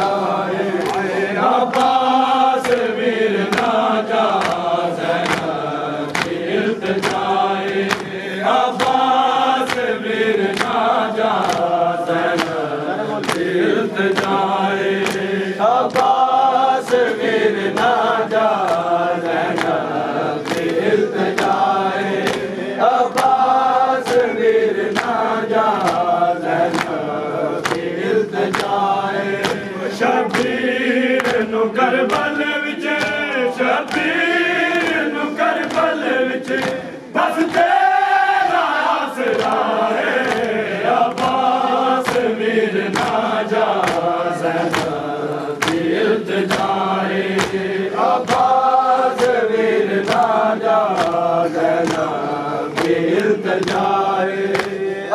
जाए अब्बास वीर ना जा ज़ैनब गिरत जाए अब्बास वीर ना जा ज़ैनब गिरत जाए अब्बास वीर ना जा ज़ैनब गिरत जाए अब्बास वीर ना जा ज़ैनब गिरत जाए शबीर नु करबल विच शबीर नु करबल विच बस तेरा आसरा है अब्बास वीर ना जा ज़ैनब गिरत जाए अब्बास वीर ना जा ज़ैनब गिरत जाए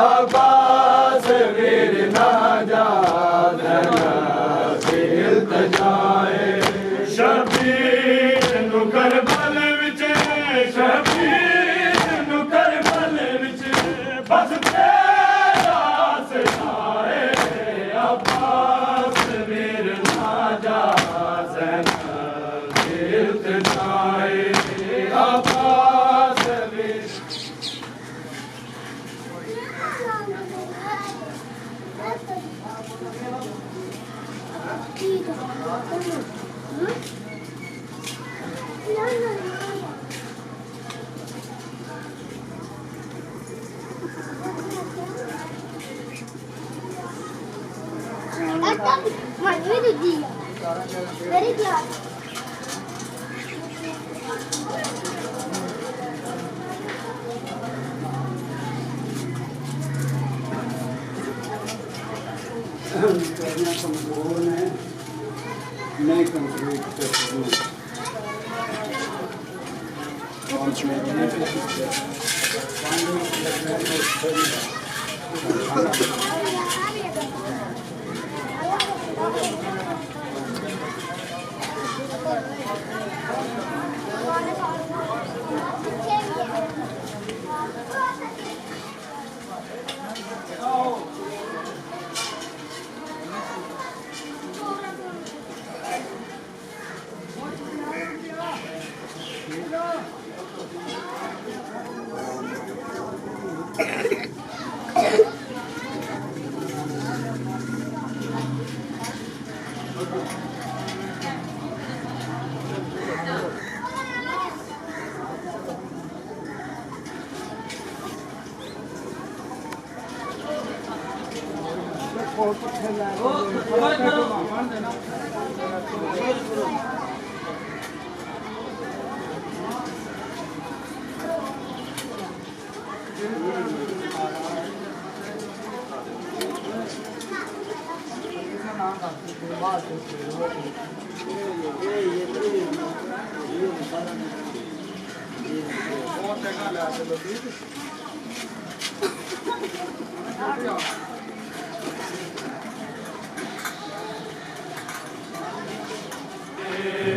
अब्बास वीर ना जा ज़ैनब गिरत जाए शबीर नु करबल विच शबीर नु करबल विच बस तेरा आसरा है अब्बास वीर ना जा ज़ैनब गिरत जाए अब्बास वीर Very glad. करना कमजोर है नहीं कंप्लीट कर सकूँ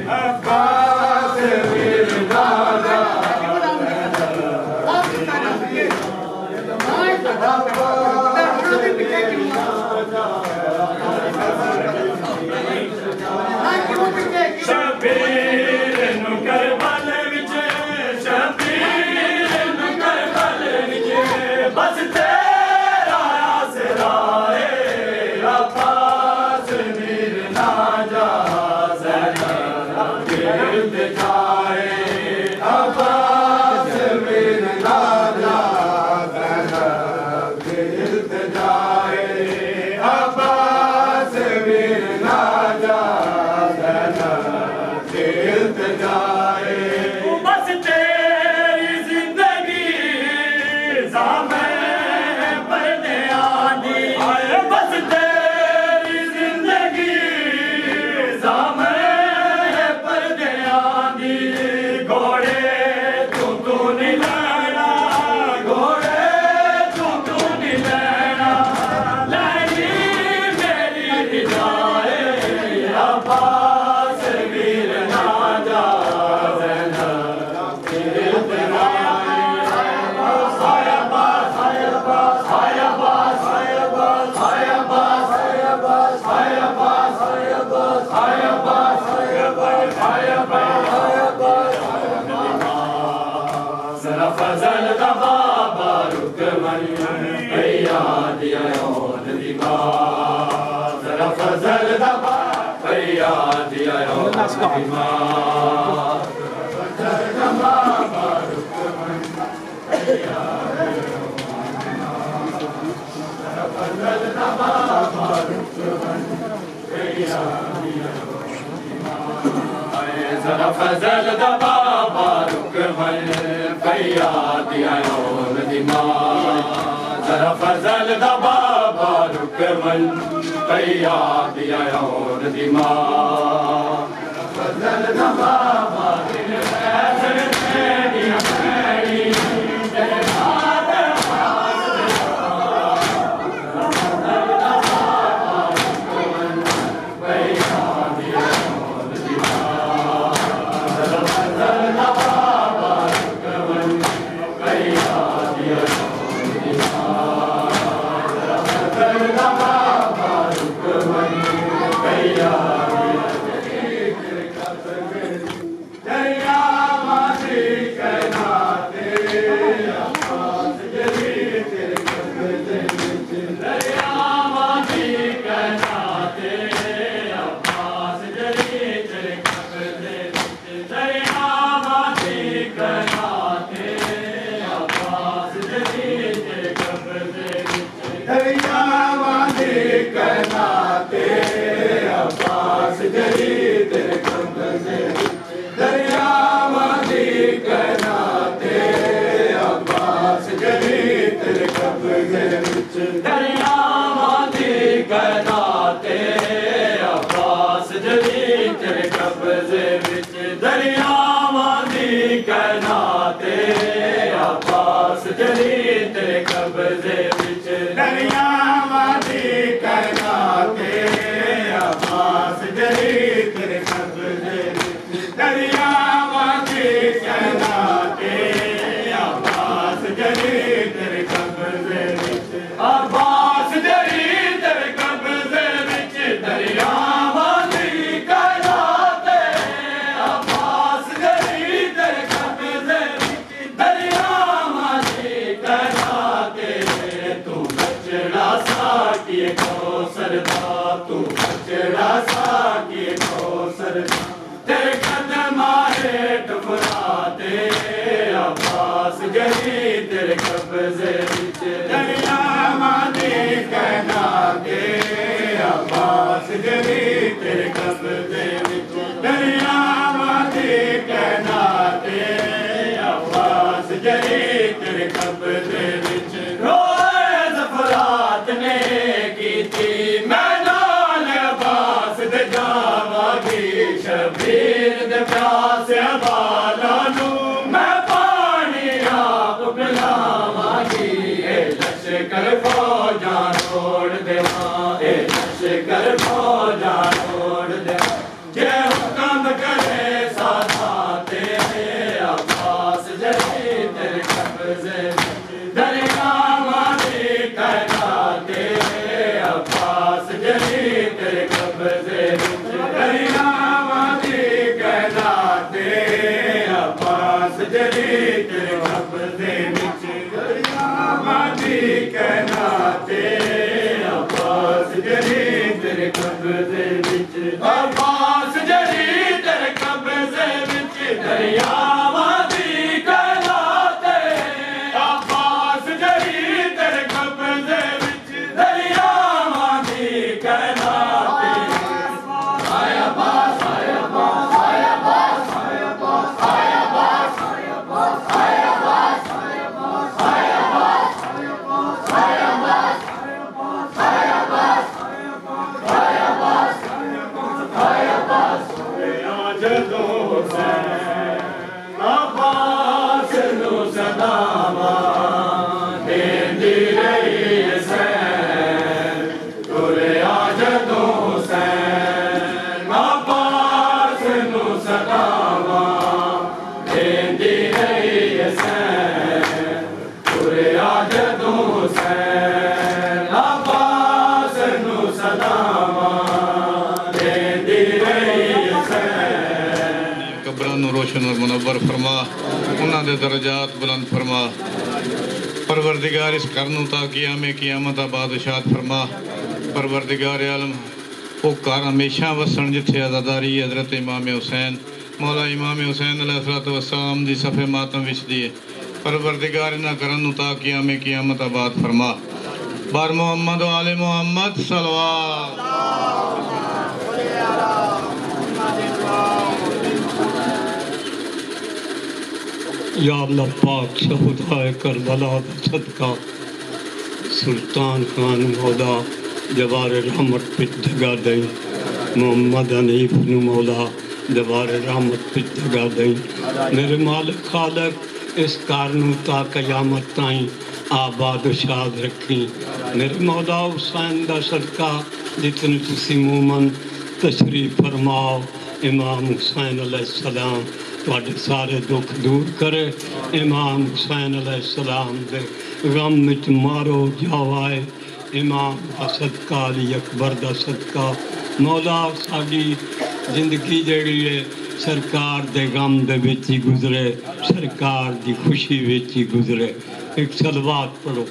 अब्बास वीर ना जा शबीर नु करबल विच शबीर नु करबल विच बस तेरा आसरा है अब्बास वीर ना जा ज़ैनब फजल दा बाबा रुकमन भैया दिया और दिमा जरा फजल दा बाबा भैया दिया और दिमा फजल दा बाबा रुकमन भैया फजल दा बाबा रुकमन भैया जरा फजल दा बाबा रुकमन भैया दिया और दिमा जरा फजल दा बाबा रुकमन भैया दिया और दिमा फजल दा बाबा कब्रां नूं रोशन और मुनव्वर फरमा। उन्हां दे दरजात बुलंद फरमा। परवरदिगार इस घर नूं ता क़यामत बादशाहत फरमा। परवरदिगार आलम वो घर हमेशा वसन जिथे आज़ादारी हज़रत इमाम हुसैन मौला इमाम हुसैन अलैहिस्सलाम दी सफ़े मातम विछदी है। परवरदिगार इन्हां घरां नूं ता क़यामत आबाद फरमा। बार मोहम्मद व आले मोहम्मद सलवात। या अल्लाह पाक शहुदाए करबला दा सदका सुल्तान खान मौला जवार रहमत पे जगह दई। मोहम्मद हनीफ नू मौला जवार रहमत पे जगह दई। मेरे मालिक खालक इस घर नू ता क़यामत ताईं आबाद शाद रखी। मेरे मौला हुसैन दा सदका जितने तुसी मोमन तशरीफ फरमाओ। इमाम हुसैन अलैहिस्सलाम तुहाडे सारे दुख दूर करे। इमाम हुसैन अलैहिस्सलाम दे गम विच मारो जावाए। इमाम दा सदका अली अकबर दा सदका मौला साडी जिंदगी जिहड़ी है सरकार दे गम दे विच ही गुजरे, सरकार दी खुशी विच ही गुजरे। एक सलवात पढ़ो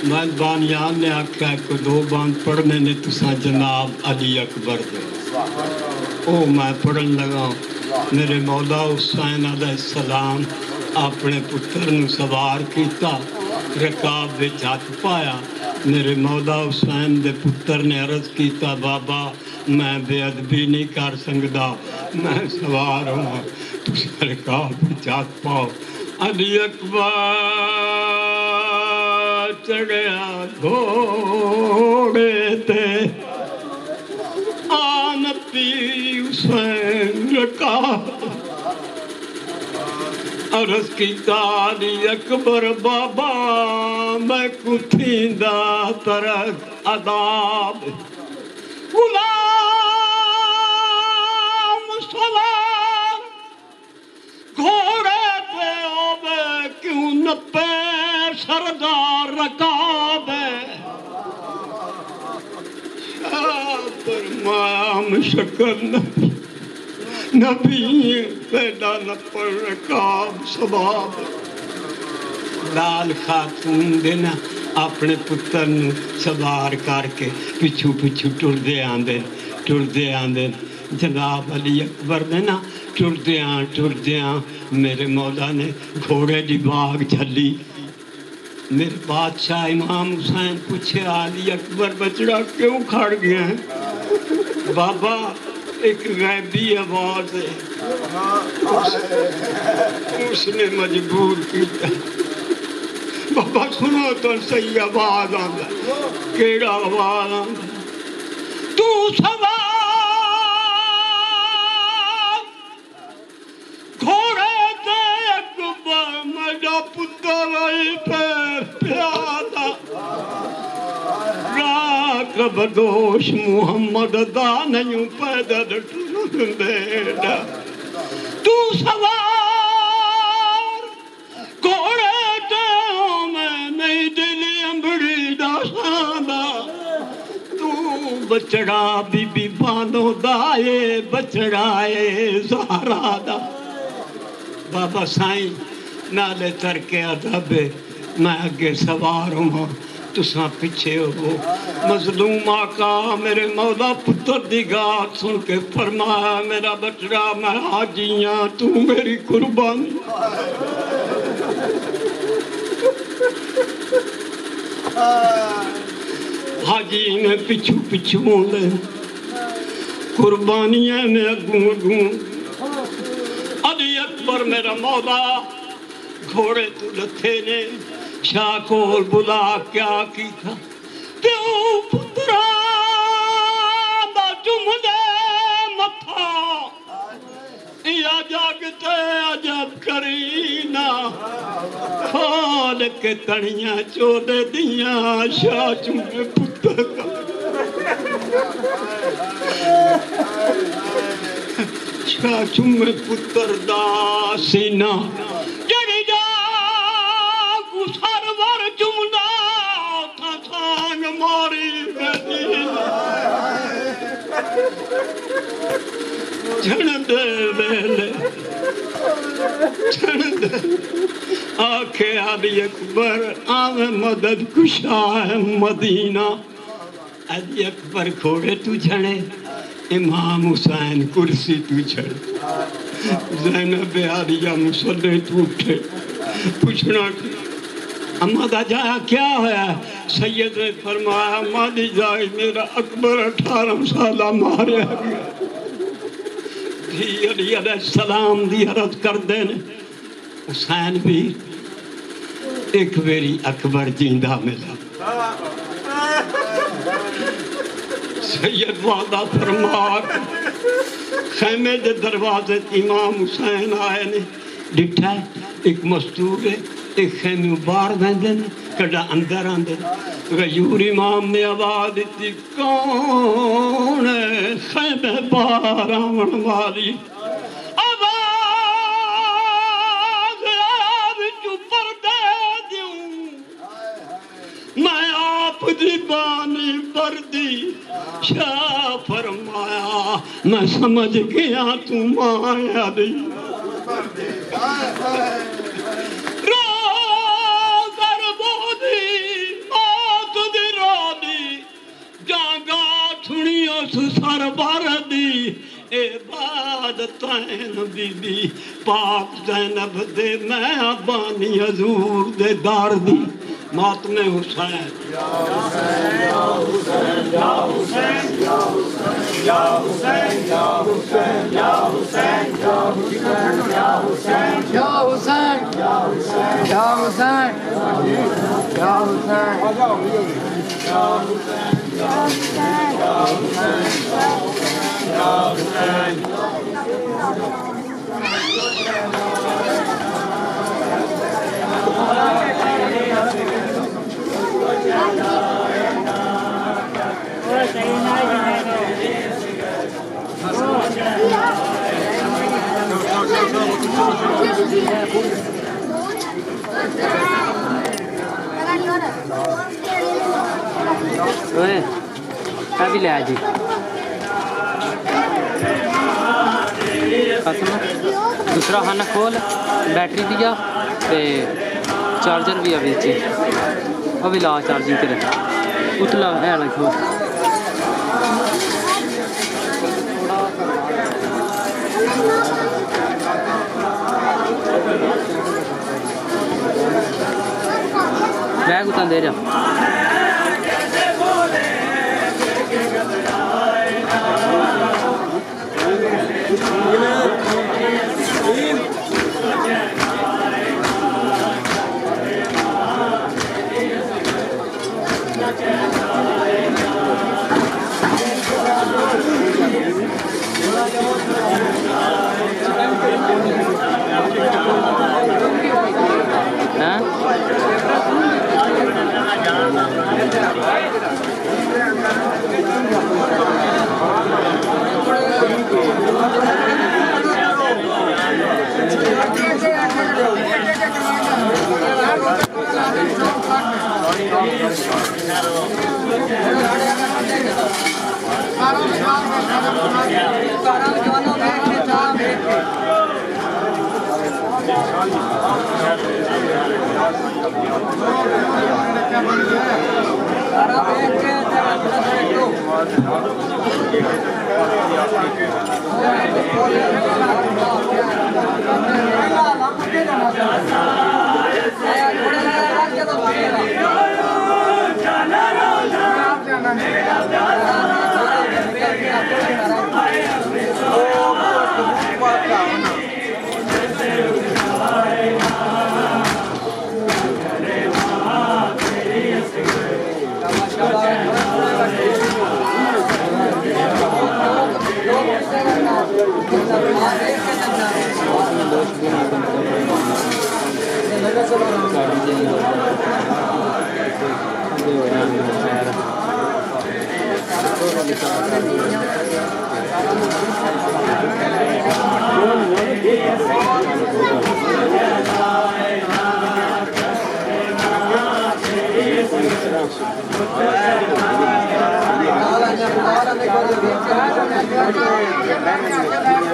मैं बानियान ने आख्या को दो बांध पढ़ने ने तुसा जनाब अली अकबर दे ओ मैं पढ़न लगा। मेरे मौला हुसैन अलैहिस्सलाम अपने पुत्र नू सवार किया, रकाब विच हथ पाया। मेरे मौला हुसैन दे पुत्र ने अर्ज किया बाबा मैं बेअदबी नहीं कर सकता, मैं सवार हूँ, तुसी रकाब विच हथ पाओ। अली अकबर चढ़िया घोड़े ते आन पी हुसैन रकाब अर्ज किया अली अकबर बाबा मैं कुथींदा तरक अदाब गुलाम सलाम घोड़े पे ओबे क्यों नपे सरदार रकाब फरमाम शक्ल नबी पैदा न पर रकाब सबाब। लाल खातून देना अपने पुत्र नू सवार करके पिछू पिछू टुरदे आंदे जनाब अली अकबर ने ना टुरदे मेरे मौला ने घोड़े की बाग झली। मेरे बादशाह इमाम हुसैन पूछे अली अकबर बचड़ा क्यों खड़ गया है? बाबा एक गैबी आवाज है उसने मजबूर किया। बाबा सुनो तो सही आवाज आंदा। केड़ा आवाज आंदा? तू सवार घोड़े ते अकबर मेरा पुत्र प्यादा राख बदोश मुहम्मद दा नहीं पैदल टुरदे। तू सवार घोड़े ते मैं नहीं दिली अंबड़ी दा सादा। तू बचड़ा बीबी बानो दाए बचड़ा ए ज़हरा दा। बाबा साईं नाले तरके अदब मैं अगे सवार हूँ तुसा पीछे हो। मजलूम आका मेरे मौला पुत्र दी गात सुन के फरमाया मेरा बचड़ा मैं हाजी हाँ तू मेरी कुर्बानी। हाजी ने पिछू पिछू ले कुर्बानियां ने अगू अली अकबर मेरा मौला घोड़े तू लथे ने शाह कोल बुला क्या किया क्यों पुत्रा जुमले मथा या जागते अजब करीना खोल के तड़िया चोदे दिया शाह चुमे पुत्र शाह चुमे पुत्र दा सीना जड़ी जा सरवर जुमला था सांग मारी झण दे वेले झण दे आखे अली अकबर आवे मदद कुशा है मदीना। अली अकबर घोड़े तू झणे इमाम हुसैन कुर्सी तू झड़े ज़ैनब आलिया मुसल्ले तू उठे पूछना अम्मा दा जाया क्या होया। सैयद ने फरमाया अम्मा दी जाए मेरा अकबर 18 साल मारिया गया। धी अली अलैहिस्सलाम दी अर्ज कर देने हुसैन भी एक बेरी अकबर जिंदा मिला। सैयद वादा फरमा खैमे के दरवाजे इमाम हुसैन आए ने डिठा एक मस्तूर है एक खैमे बाहर बहते हैं कड़ा अंदर आते गयूर इमाम ने आवाज दी कौन है खैमे बाहर आवन वाली मैं आप दी बानी बरदी शाह फरमाया मैं समझ गया तू माया दी रो कर बोदी मौत दी रोदी जागा सुनियो सुसर भर दी ए बाद तैन बीबी पाक ज़ैनब दे मैं बानी हजूर दे दार दी मातमे हुसैन या हुसैन या हुसैन या हुसैन या हुसैन या हुसैन या हुसैन या हुसैन या हुसैन या हुसैन या हुसैन या हुसैन या हुसैन या हुसैन या हुसैन भी ले जी दूसरा खाना खोल बैटरी दिया ते चार्जर भी अभी वो भी ला चार्जिंग तेरे उतला है ना खोल बैग उतार दे जा Gracias.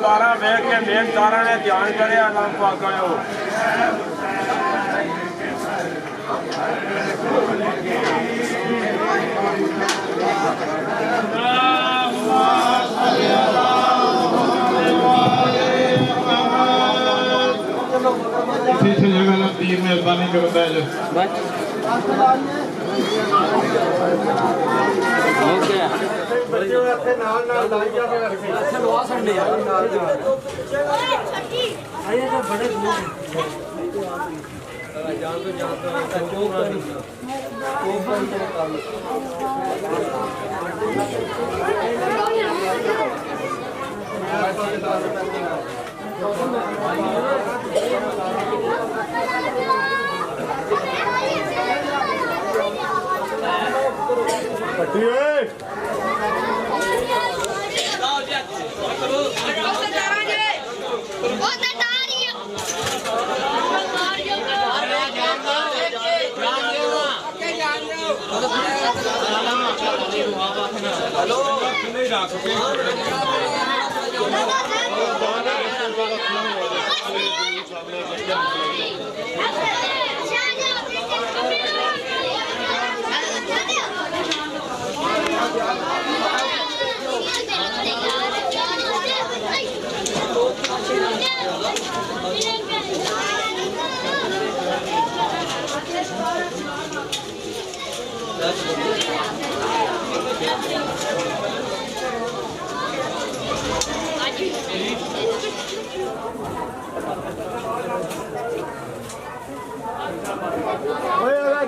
तारा वेख के मेन तारा ने ध्यान करे अल्लाह पाक आयो इसी से जगह ना तीर मेहरबानी करो बैल हो गया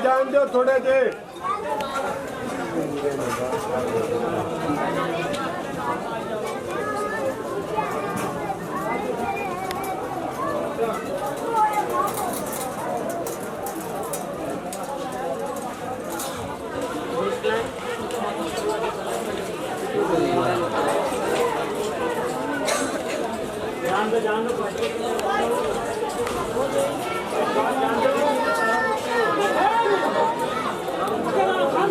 जान दो थोड़े जे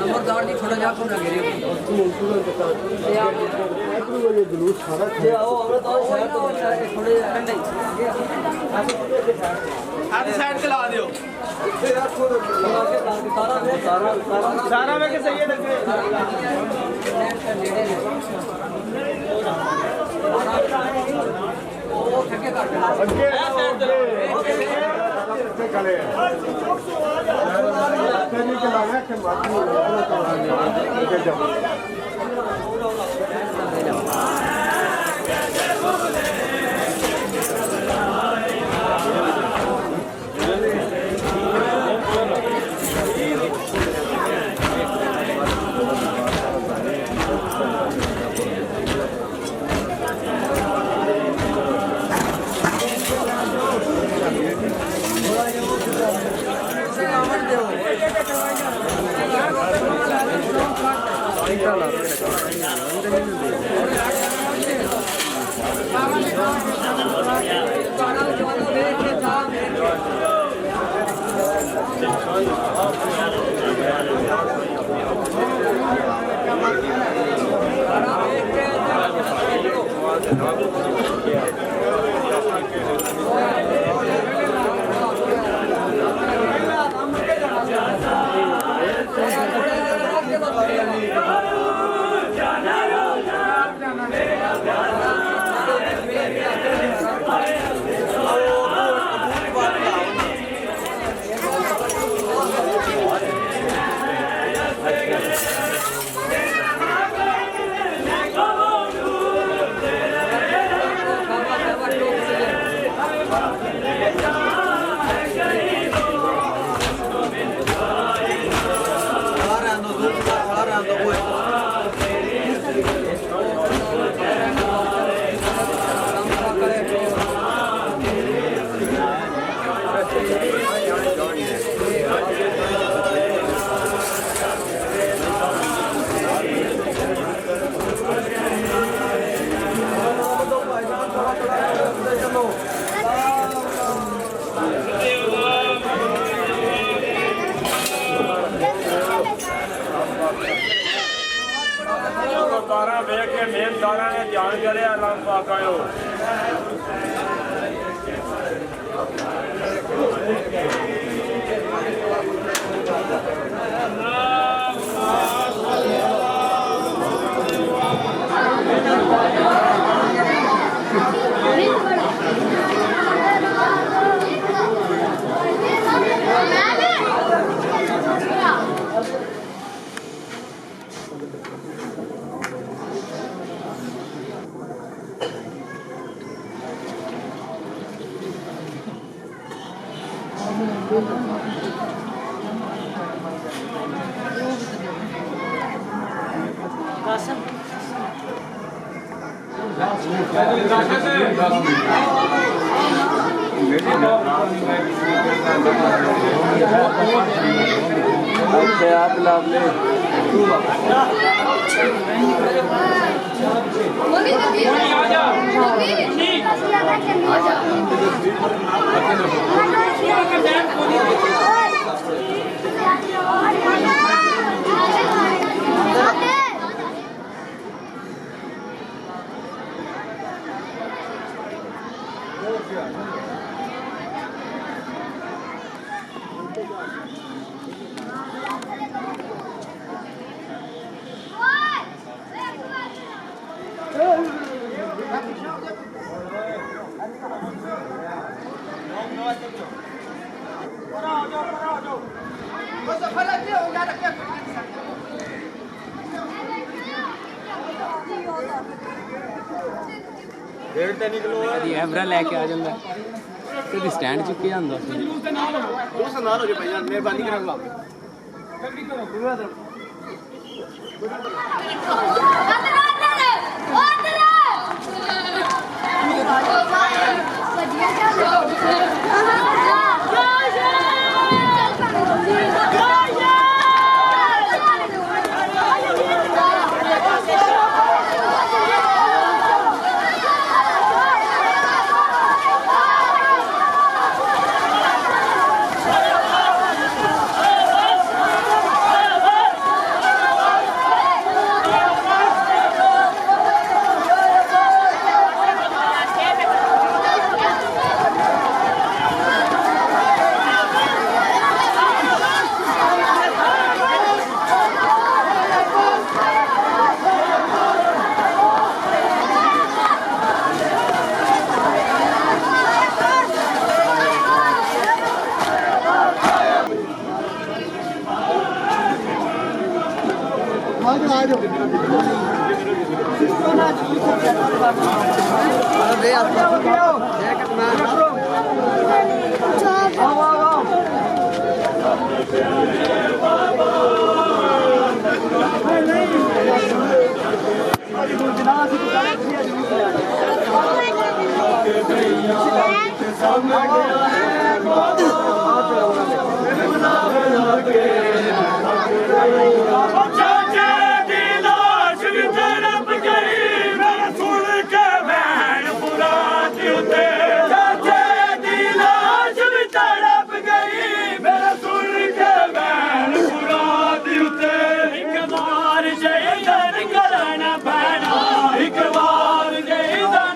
नंबरदार जी थोड़ा जा पूरा घेरे जुलूस सारा थोड़े साइड के ला दियो सारा में के सही है खड़े निकाला ਗੁਰਦਾਰਾ ਵੇਖ ਕੇ ਮਿਹਨਤਾਰਾਂ ਨੇ ਜਾਣ ਜੜਿਆ ਲੰਮ ਪਾਕਾਇਓ ਐਵਰਾ ਲੈ ਕੇ ਆ ਜਾਂਦਾ ਕਦੀ ਸਟੈਂਡ ਚੁੱਕੇ ਜਾਂਦਾ ਸੀ ਉਸ ਨਾਲ ਹੋ ਜੇ ਭਾਈ ਯਾਰ ਮਿਹਰਬਾਨੀ ਕਰਨ ਲਾ एक बार जय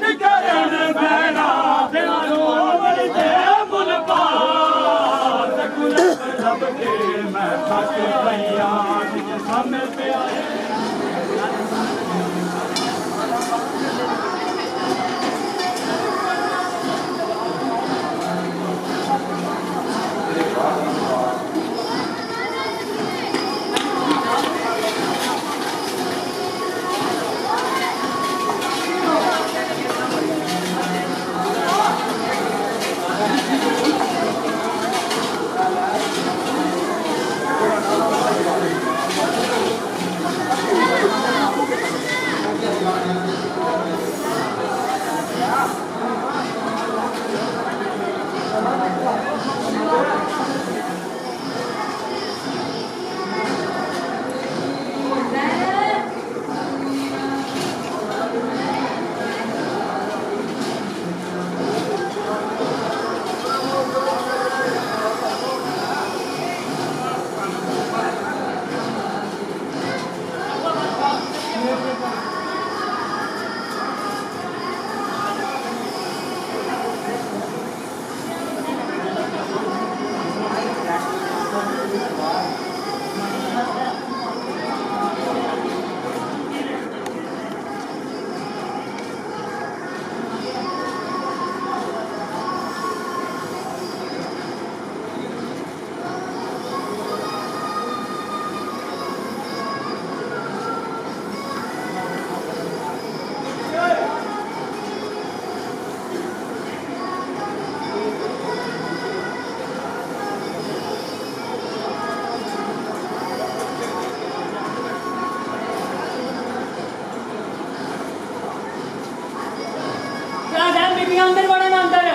बेटियां अंदर बड़े ना अंदर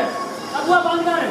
अगुआ बंद कर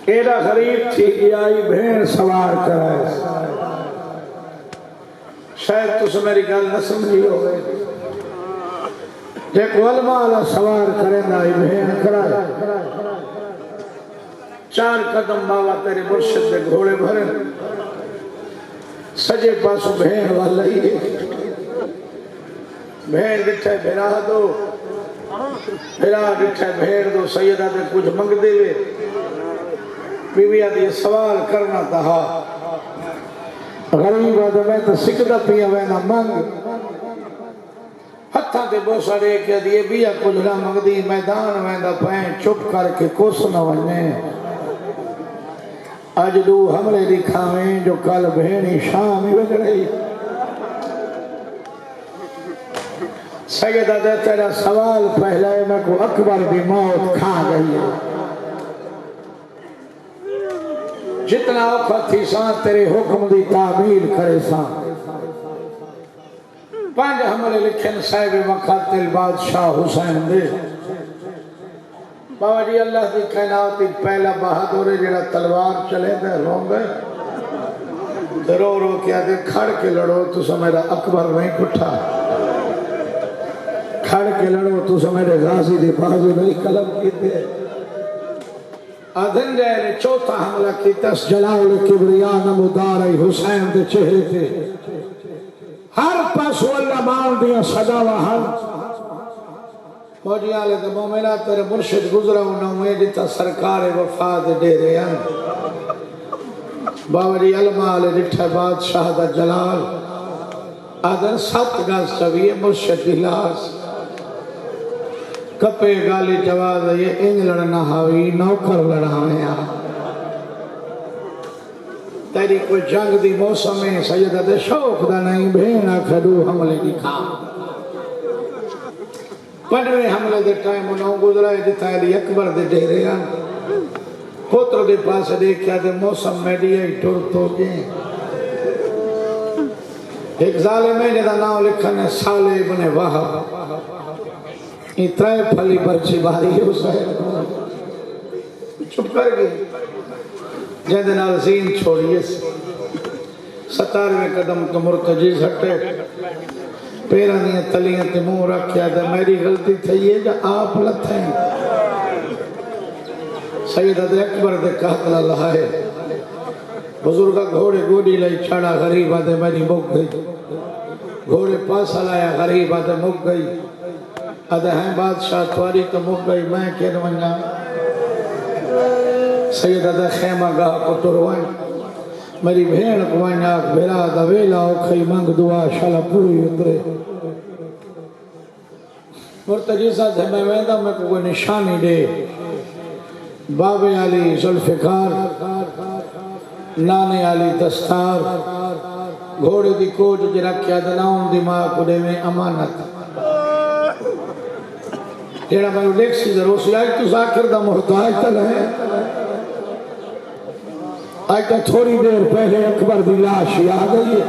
एड़ा गरीब थी आई भेड़ सवार कराए शायद तुस मेरी गल न समझी हो गई जे गोलमा वाला सवार करे ना आई भेड़ कराए 4 कदम बाबा तेरे मुर्शिद दे घोड़े भरे सजे पासों भेड़ वाला ही भेड़ दिठे भेड़ा दो भेड़ा दिठे भेड़ दो सैयदा दे कुछ मंग देवे बीविया दी सवाल करना था गरीब आदमी तो सिकदा पिया वैना मंग हथा ते बोसा दे के दिए बिया कुछ ना मंगदी मैदान वैंदा पैं चुप करके कुछ न वने अज दू हमले दिखावें जो कल भेड़ी शाम ही बज रही सैयदा दे तेरा सवाल पहले मैं को अकबर की मौत खा गई है जितना औखा थी सा तेरे हुक्म की तामील करे सा 5 हमले लिखे साहिब मकातिल बादशाह हुसैन दे बाबा जी अल्लाह की कायनात पहला बहादुर जरा तलवार चले दे रोंदे रो रो के आदे खड़ के लड़ो तुसा मेरा अकबर नहीं पुठा खड़ के लड़ो तुसा मेरे गाजी दी बाजू नहीं कलम कीते आधन ने चौथा हमला किया जलाल किबरिया नमदार हुसैन के चेहरे थे हर पासों अल्लाह मार दिया सदावा हर मौजिया ले तो मोमिना तेरे मुर्शिद गुजरा उन्होंने जिता सरकार वफा दे डेरे हैं बाबा जी अलमा ले डिठा बादशाह दा जलाल आधन 7 गज चविए मुर्शिद की लाश कपे गाली जवाब ये इंज लड़ना हावी नौकर लड़ावे तेरी कोई जंग दी मौसम में सैयदा दे शौक दा नहीं भेड़ खडू हमले दिखा 5वें हमले दे टाइम नौ गुजरा जिथा अली अकबर दे डेरे पुत्र दे पास देखा दे मौसम में दिए टुर तो गए एक जालिम है जिहदा नाम लिखन है साले इब्न वहाब इतने फली बर्ची बारी चुप कर गए जिंदे नाल जीन छोड़िए 17वें कदम तो मुर्तजी हटे पैरों दी तलियां ते मुंह रखिया तो मेरी गलती थी है जो आप लथे सैयदा दे अकबर दे कातला लहाए बुजुर्ग घोड़े गोडी लाई छड़ा गरीब आदे मेरी मुक गई घोड़े पास लाया गरीब आदे मुक गई अद है बादशाह थोड़ी तो मुक गई मैं केर वञा सैयद अद खेमा गाह को तुरवन मेरी भेण को वञा भेरा दवेला खई मंग दुआ शाला पूरी उतरे मुर्तजी साथ मैं वेंदा मैं को निशानी दे बाबे अली जुल्फिकार नाने अली दस्तार घोड़े दी कोट च रखिया दनाउन दिमाग कुडे में अमानत जेड़ा मैं लेक्सी जरूर सी आज तू आखिर दा मोहताज तल है आज का थोड़ी देर पहले अकबर दी लाश आ गई है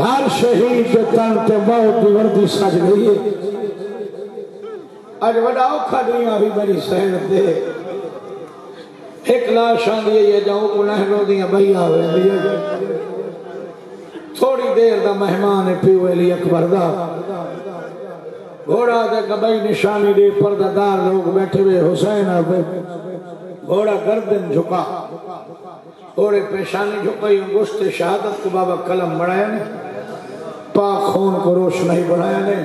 हर शहीद के तन ते मौत दी वर्दी सज गई है आज वड़ा औखा दुनिया भी मेरी सहन दे एक लाश आंदी है जाऊं को नहरों दियां बहिया वेंदी है थोड़ी देर दा मेहमान है पीओ अली अकबर दा घोड़ा दे कबई निशानी दे पर्दादार लोग बैठे हुए हुसैन पे घोड़ा गर्दन झुका घोड़े पेशानी झुकाई गुश्त शहादत को बाबा कलम बढ़ाया ने पाक खून को रोशनी बढ़ाया ने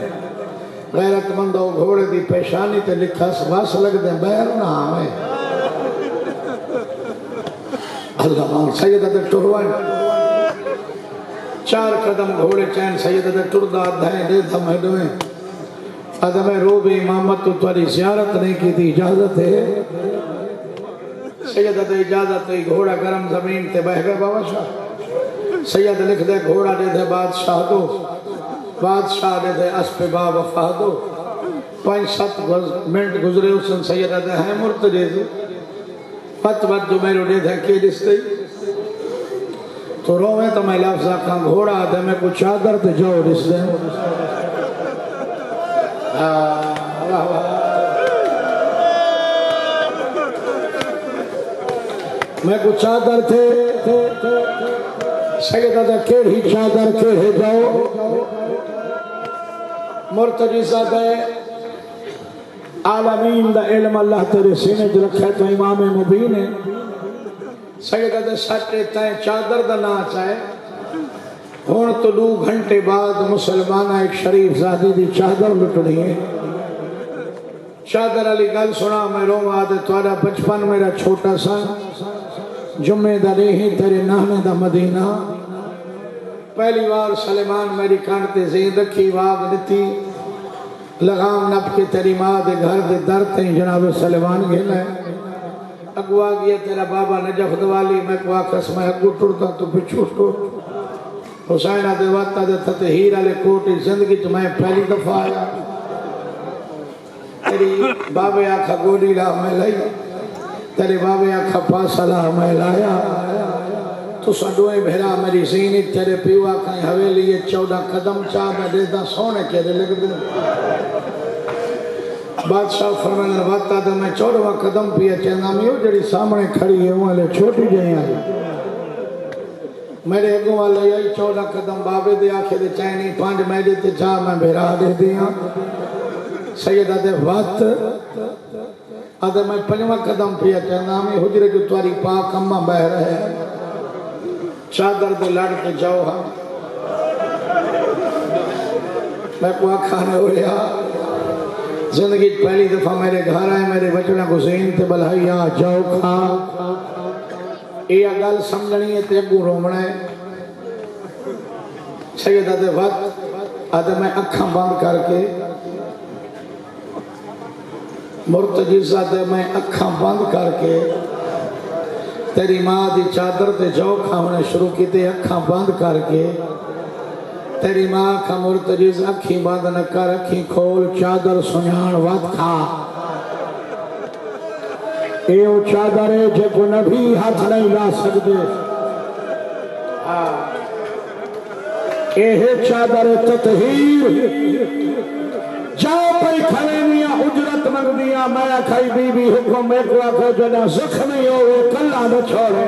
गैरतमंद घोड़े दी पेशानी ते लिखा बस लगदे बैर ना आवे अल्लाह सैयद अद टुरवा 4 कदम घोड़े चैन सैयद अद टुरदा अधाए दे दम हेडवे अद में रोबे इमामत तो तुम्हारी ज़ियारत नहीं की थी इजाजत है सैयद अद इजाजत है घोड़ा गरम जमीन ते बह गए बाबा शाह सैयद लिख दे घोड़ा दे दे बादशाह दो बादशाह दे दे अस्पे बा वफा दो 5-7 मिनट गुजरे उसन सैयद अद है मुर्तजे पत बद जो मेरो दे दे के रिश्ते तो रोवे तो मैं लफ्ज़ का घोड़ा दे में कुछ चादर ते जाओ रिश्ते मैं कुछ चादर थे सैयद अद केड़ी चादर के जाओ मुर्तजी साहब आलमीन दा इल्म अल्लाह तेरे सीने च रखा तो इमाम मुबीन है सैयद अद सटे तय चादर दा ना चाहे हुण तो 2 घंटे बाद मुसलमान एक शरीफ ज़ादी दी चादर लुटनी है चादर अली गल सुना मैं रोवा दे तुम्हारा बचपन मेरा छोटा सा जुम्मेदारी ही तेरे नाने दा मदीना पहली बार सलेमान मेरी कान ते ज़ींद रखी वाग दी लगाम नप के तेरी माँ दे घर दे दर ते जनाब सलेमान गेला अगुआ गया तेरा बाबा नजफ दवाली मैं को आखस मैं अगू टुरता तो पिछू टुर हुसैन दे वाता दे थते हीर वाले कोट जिंदगी च मैं पहली दफा आया तेरी बाबे आखा गोली ला मैं लाई तेरे बाबे आखा पासला मैं लाया तू सडोए भेरा मेरी सीनी तेरे पीवा कहीं हवेली 14 कदम चाह मैं देता सोने के लग दे बादशाह फरमाने वाता तो मैं 14वां कदम पिया चंदा में जड़ी सामने खड़ी है वाले छोटी जई आई मेरे अगों वाले आई 14 कदम बाबे दे आखे दे चैनी 5 मैं देते चाह मैं भेरा दे दिया सैयद अदे वत अदे मैं 5वां कदम पिया चंदा में हुजरे जो तुम्हारी पाक अम्मा बह रहे चादर दे लड़ के जाओ हम मैं को खाने हो रहा जिंदगी पहली दफा मेरे घर आए मेरे बचना को ज़ीन ते बल्हाइया जाओ खा ये गल समझनी है ते अगू रोमना है सैयद अदे वक्त अदे मैं अखा बंद करके मुर्तजी सादे मैं अखा बंद करके तेरी माँ दी चादर ते जाओ खाने शुरू की अखा बंद करके तेरी माँ का मुर्तजीज अखी बंद न कर अखी खोल चादर सुनान वत खा ये चादर है जो नबी हाथ नहीं ला सकते ये चादर ततहीर जाओ भाई खड़े मियां उजरत मंग दिया मैं खाई बीबी हुक्म में को आखो जदा जख्मी हो कल्ला न छोड़े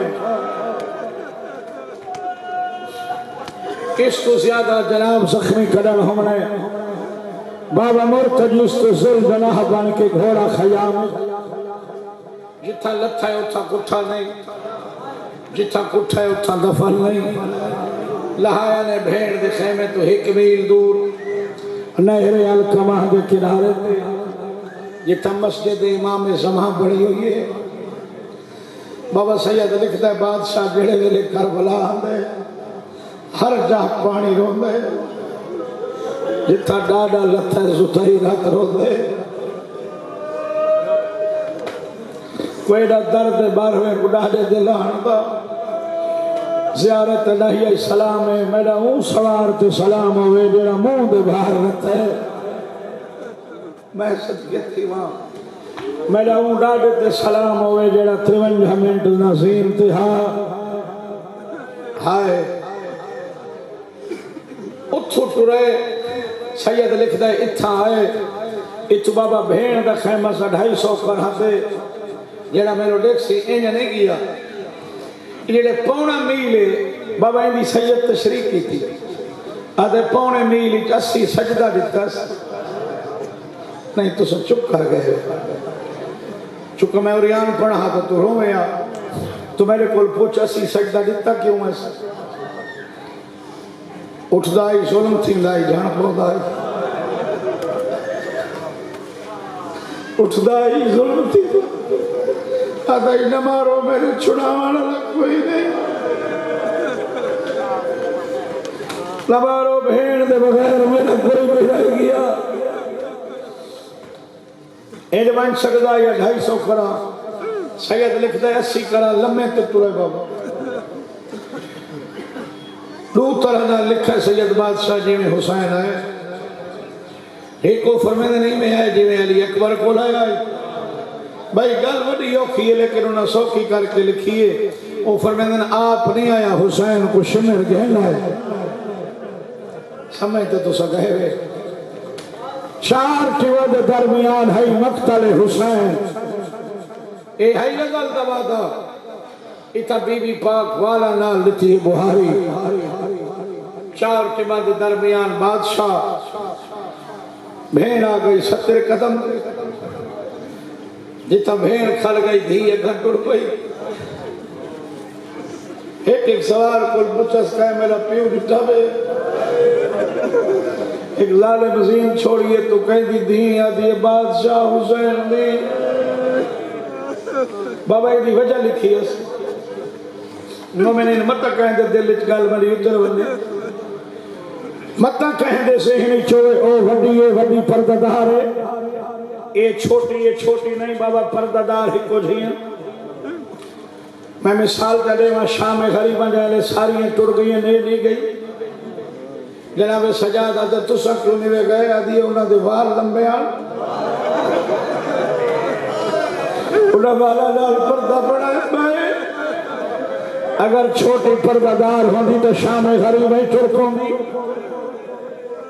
इस तो ज्यादा जनाब जख्मी कदम हमने बाबा मुर्तजीज तो जुल जनाह बन के घोड़ा खयाम जिथा लथा है उथा कुठा नहीं जिथा कुठा है उथा दफन नहीं लहाया ने भेड़ दे खेमे तो 1 मील दूर नहरे अलकमा के किनारे पे जितना मस्जिद इमाम ज़मा बड़ी हुई है। बाबा सैयद लिखता है बादशाह जेड़े वेले करबला आंदे हर जा पानी रोंदे जिथा डाडा लथा सुथई रात रोंदे कोई दर्द 12वें बुढ़ाड़े दिल आंदा ज़ियारत नहीं सलाम है मेरा ऊँ सवार ते सलाम होवे जेड़ा मुंह दे बाहर रहता है मैं सदके थी वहाँ मेरा ऊँ डाडे ते सलाम होवे जेड़ा 53 मिनट नसीम ते हाय उठो टुरे सैयद लिखदा है इत्था आए इच बाबा भेड़ दा खैमा सा 250 कराते जेड़ा मेरे देख सी इंज नहीं किया जेड़े पौना मील बाबा इंदी सैयद तशरीक की थी आधे पौने मील 80 सजदा दिता नहीं तो सब चुप कर गए चुका मैं उरियान पढ़ा तो तू रोया तो मेरे को पूछ 80 सजदा दिता क्यों है उठदा ही जुल्म थींदा ही जान पौदा ही उठदा ही जुल्म थींदा आधा ही न मारो मेरे छुड़ावाना कोई नहीं लबारो भेड़ दे बगैर मेरा कोई भी रह गया इंज बन सकता या 250 करा सैयद लिखता है 80 करा लम्बे ते तुरे बाबा दो तरह ना लिखा सैयद बादशाह जिमें हुसैन है एक को फरमाते नहीं में है जिमें अली अकबर को लाया भाई गल बड़ी औखी है लेकिन उन्हें सौखी करके लिखी है वो फरमाते आप नहीं आया हुसैन को शिमर गहना है समझते तो सके वे 4 टिवा के दरमियान है मक्तल हुसैन ए है गल दवादा इता बीबी पाक वाला नाल लिखी है बुहारी 4 टिवा के दरमियान बादशाह भेड़ आ गई 70 कदम जितना भेड़ खल गई धी घर टुट गई एक सवार को बुचस का मेरा प्यू बिठावे एक लाल मजीन छोड़िए तो कह दी आदि बादशाह हुसैन दी बाबा की वजह लिखी है मैंने मत कहते दिल च गल बड़ी उतर बने मत कहते से नहीं छोड़े ओ वड्डी पर्दादार है ये छोटी नहीं बाबा पर्दादार ही कुछ ही मैं मिसाल करे वहां शाम गरीबा जाए सारियां टुट गई नहीं गई जनाब सजाद आदे तुसा क्यों नहीं गए आदि उन्होंने वाल लंबे वाला लाल पर्दा बड़ा अगर छोटी पर्दादार होती तो शाम गरीब ही टुट होंगी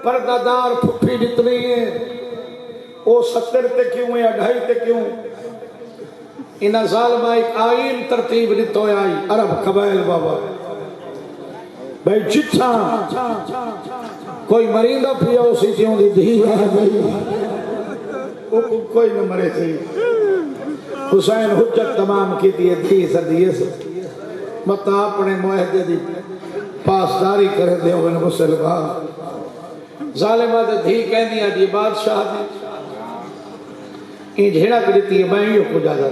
पर्दादार फुफी जितनी है वो 70 ते क्यों है 2.5 ते क्यों इन्हें जालिमा एक आईन तरतीब दितो आई अरब कबाइल बाबा भाई जिथा कोई मरींदा पिया उसी क्यों दी धी आ गई कोई न मरे थी हुसैन हुज्जत तमाम की थी धी सदिये से मत अपने मुआहदे दी पासदारी करे दे मुसलमान जालिमा दे धी कहनी जी बादशाह दी झेड़ा कर दी है मैं को ज्यादा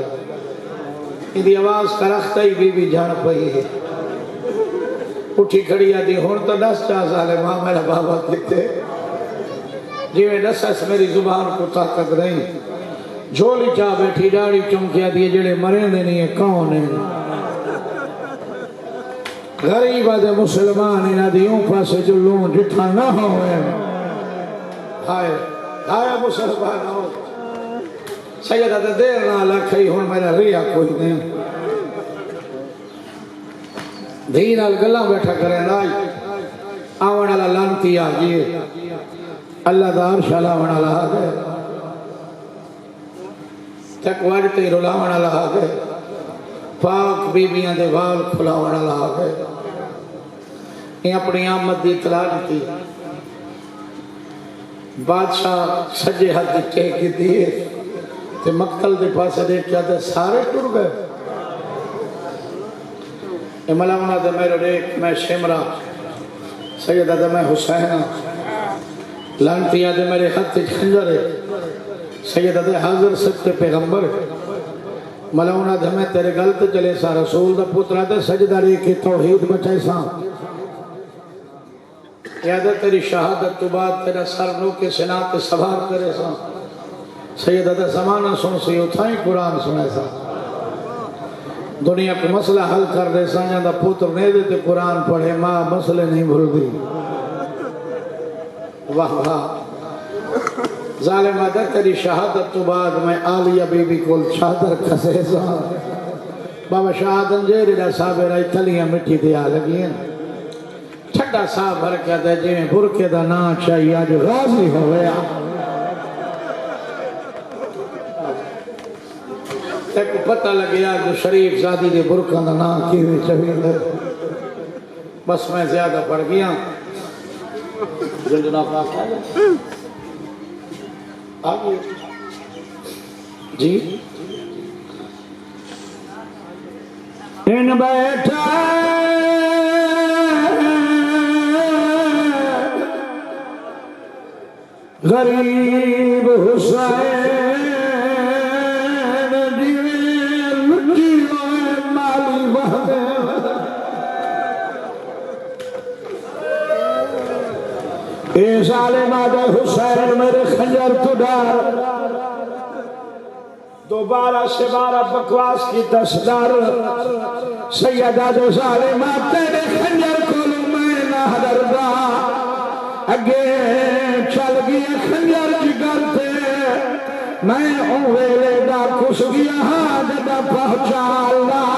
इनकी आवाज करखता ही बीबी जान पई है उठी खड़ी आदि हूं तो दस चाह साल मां मेरा बाबा कितने जिमें दस मेरी जुबान को ताकत नहीं झोली चाह बैठी दाढ़ी चमकिया दी जेड़े मरेंदे नहीं है कौन है गरीब आदे मुसलमान इन्हां दी ऊं पासे जो लूं जिठा ना होवे हाय हाय मुसलमान हो सैयद आदे देर ना लखई हुन मेरा रिया कोई नहीं धी नाल गल्लां बैठा करे ना आवन वाला लानती आ गई अल्लाह दा अर्श लावन वाला आ गए तकवार ते रुलावन वाला आ गए पाक बीबियां दे वाल खुलावन वाला आ गए ये अपनी आमद दी इतला दी बादशाह सज्जे हाथ टेक की दिए ते मक्तल दे पासे देखा तो सारे टुर गए मलावना तो मेरे देख मैं शिमरा सैयद मैं हुसैन लानतिया दे मेरे हाथ खंजर है सैयद हाजिर सच्चे पैगंबर मलौना धमे तेरे गलत चले सा रसूल दा पुत्रा दे सजदारी की तौहीद बचाए सा याद तेरी शहादत तो बाद तेरा सर नो के सिना ते सवार करे सा सैयद जमाना सुन सी उठाई कुरान सुने सा दुनिया को मसला हल कर दे सा दा पुत्र ने दे ते कुरान पढ़े मां मसले नहीं भूलदी वाह वाह जालिमा दा तेरी शहादत तो बाद मैं आलिया बीबी को चादर खसे सा बाबा शाहदन जेरे दा साबे राई थलियां मिट्टी ते आ लगी ठंडा सा भर के दे जिवें बुरके दा ना चाहिए आज राजी होया तक पता लगे जो शरीफ जादी के बुरका का नाम किवें चाहिए बस मैं ज्यादा पढ़ गया जनाब आ गए जी इन बैठा गरीब हुसैन लुटी माली बहने साले मादा हुसैन मेरे खंजर तो डार दोबारा से बारह बकवास की 10 दार सैयदा दो साले माते ने खंजर को मैं ना डरदा अगे चल गया खंजर जिगर थे मैं ओ वेले दा खुश गया हां जदा पहुंचा अल्लाह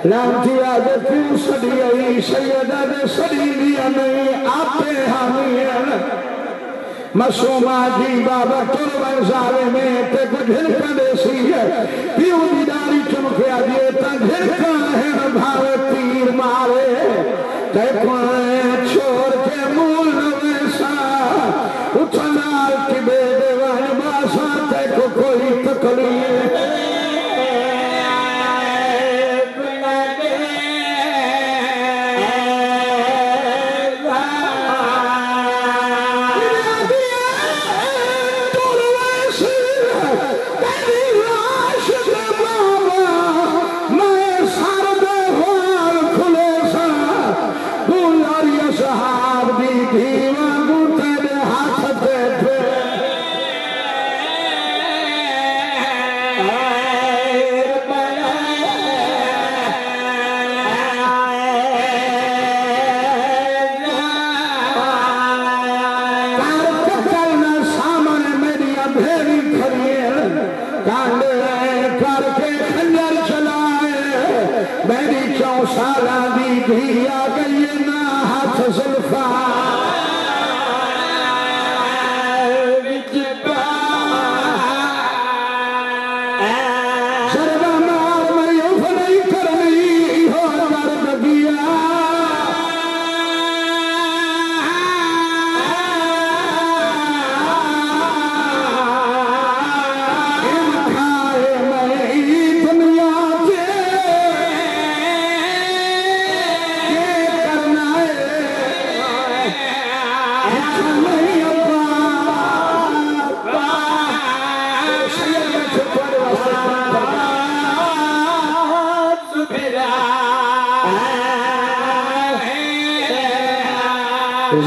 लांतिया दे क्यों सड़ी आई सैयदा दे सड़ी दिया नहीं आपे हामियन मसूमा जी बाबा तुरबन सारे में ते को झिड़का देसी है पियो दी दाढ़ी चमके दिए ता झिड़का है भावे तीर मारे ते को छोड़ के मूल वैसा उठना के बेदेवान बासा ते को कोई तकलीफ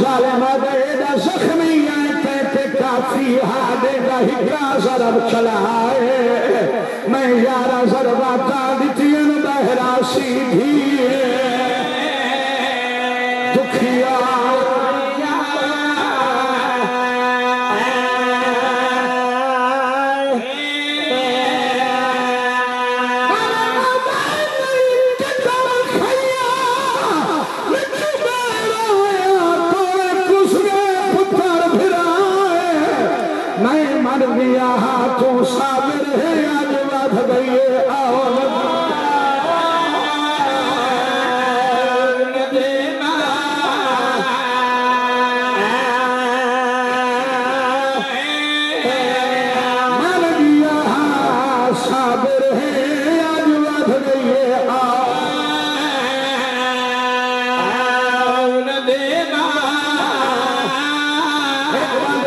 जालिम दे जख्मी ते काफी हादे दा हिका जरब चलाए मैं यारा जरबाता दितियन बहरा सीधी दुखिया हाथों साबिर है आज बात गई आओ मर दिया साबिर है आज बात गई आओ देना क्या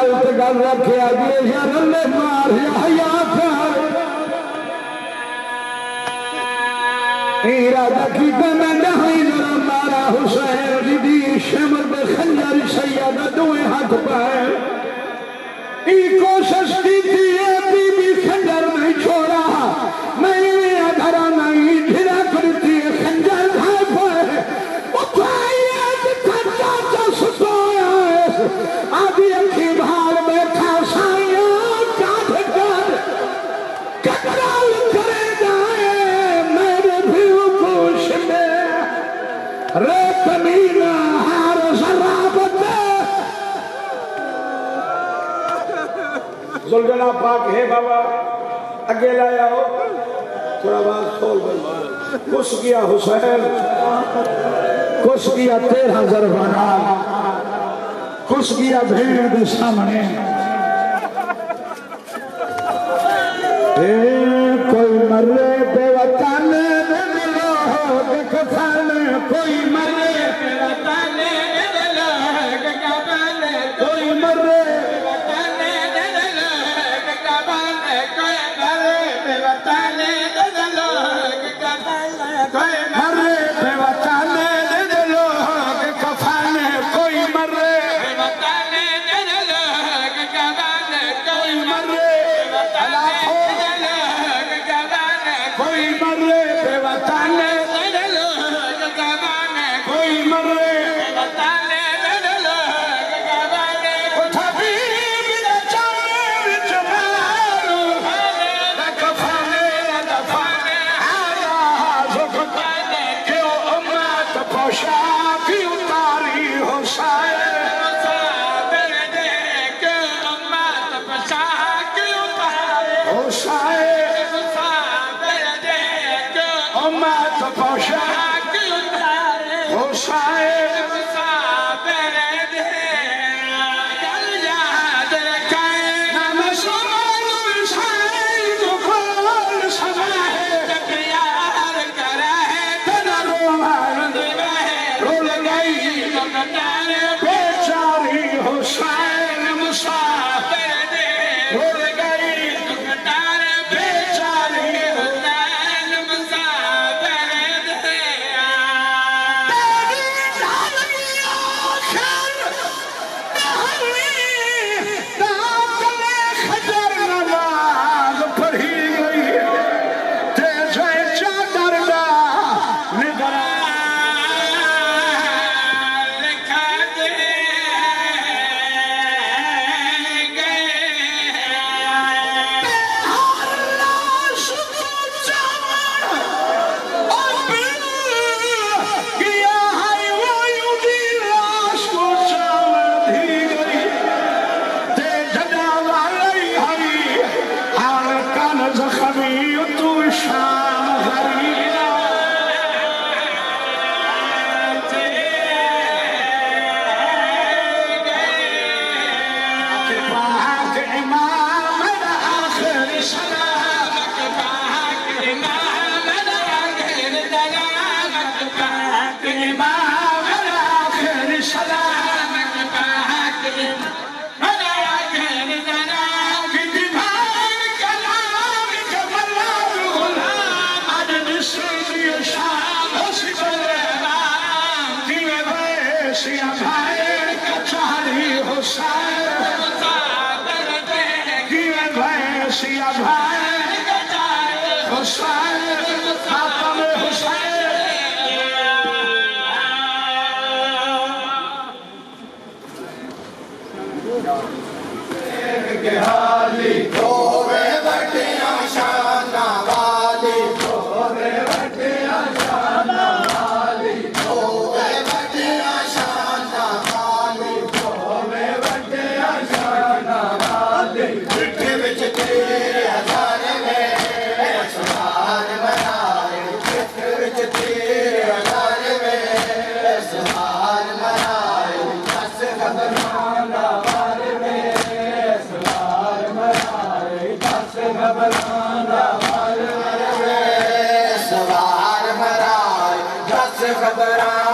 करे गल रखे आगे यार मार राजा की मारा हुसैन दी शमर में खंजर सैयद दोए हाथ पाए कोशिश की थी बीबी खंजर नहीं छोड़ा मैंने अधरा नहीं ढिरा करती खंजर भाई आदि अखी भाग बैठा साइया काट कर कतराल करे जाए मेरे भी गोश में रे कमीना हार शराबत जुलगना पाक है बाबा अगे लाया हो थोड़ा बात खोल भाई कुछ किया हुसैन कुछ किया 13 जरबाना खुश किया भेड़ के सामने कोई मरे बेवतन कफन कोई मरे बेवतन कोई मरे सिया भाई कचारी हुसैन सिया भाई हुसैन खातम हुसैन होवे बटिया शाना वाली होवे बटिया शाना वाली होवे बटिया शाना वाली होवे बटिया शाना वाली मिठे विच तेरे हज़ार में सुभान मनाए मिठे विच तेरे हज़ार में सुभान मनाए दस खबराना वार में सवार मराए दस खबरां